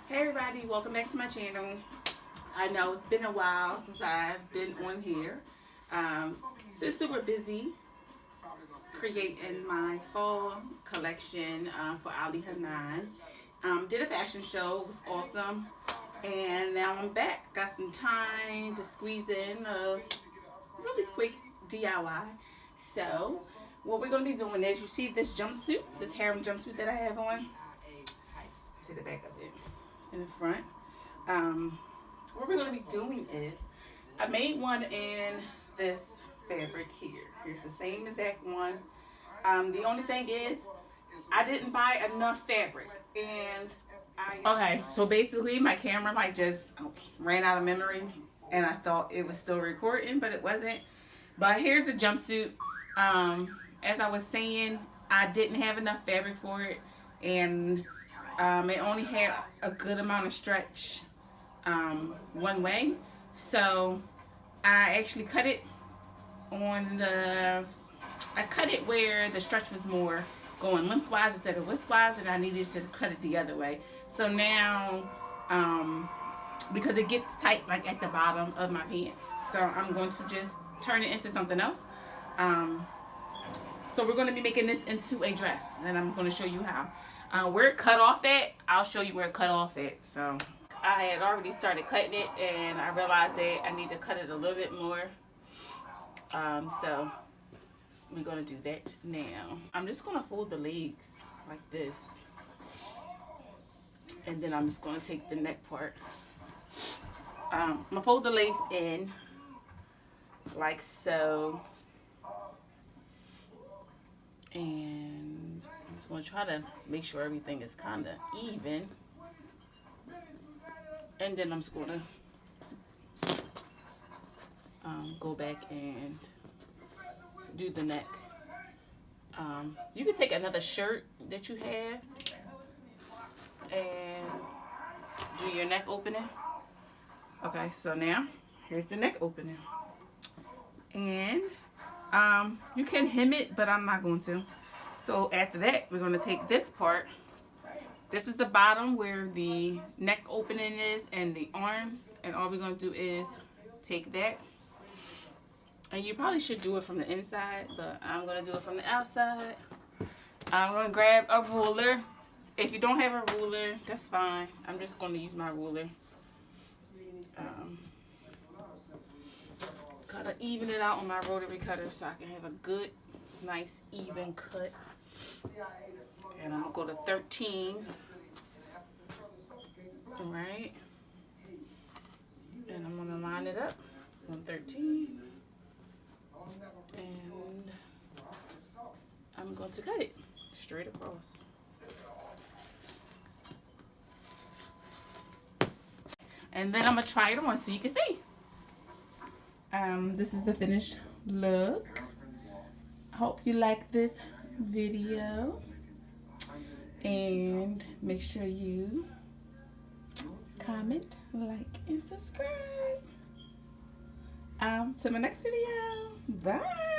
Hey everybody, welcome back to my channel. I know it's been a while since I've been on here. Been super busy creating my fall collection for Ali Hanan. Did a fashion show, it was awesome. And now I'm back. Got some time to squeeze in a really quick DIY. So what we're going to be doing is, you see this jumpsuit, this harem jumpsuit that I have on? See the back of it in the front. What we're going to be doing is, I made one in this fabric here. Here's the same exact one. The only thing is, I didn't buy enough fabric, and okay, so basically my camera just ran out of memory, and I thought it was still recording, but it wasn't. But here's the jumpsuit. As I was saying, I didn't have enough fabric for it, and it only had a good amount of stretch one way, so I actually cut it I cut it where the stretch was more going lengthwise instead of widthwise, and I needed to cut it the other way. So now, because it gets tight at the bottom of my pants, so I'm going to just turn it into something else. So we're going to be making this into a dress, and I'm going to show you how. Where it cut off at, I'll show you where it cut off at. So I had already started cutting it, and I realized that I need to cut it a little bit more. So we're going to do that now. I'm just going to fold the legs like this, and then I'm just going to take the neck part. I'm going to fold the legs in like so, and I'm just going to try to make sure everything is kind of even, and then I'm just going to go back and do the neck. You can take another shirt that you have and do your neck opening. Okay, so now here's the neck opening, and you can hem it, but I'm not going to. So after that, we're going to take this part. This is the bottom where the neck opening is and the arms, and all we're going to do is take that. And you probably should do it from the inside, but I'm going to do it from the outside. I'm going to grab a ruler. If you don't have a ruler, that's fine. I'm just going to use my ruler. Kind of even it out on my rotary cutter so I can have a good, nice, even cut. And I'm going to go to 13. Alright. And I'm going to line it up on 13. And I'm going to cut it straight across. And then I'm going to try it on so you can see. This is the finished look. Hope you like this video. And make sure you comment, like, and subscribe. To my next video. Bye.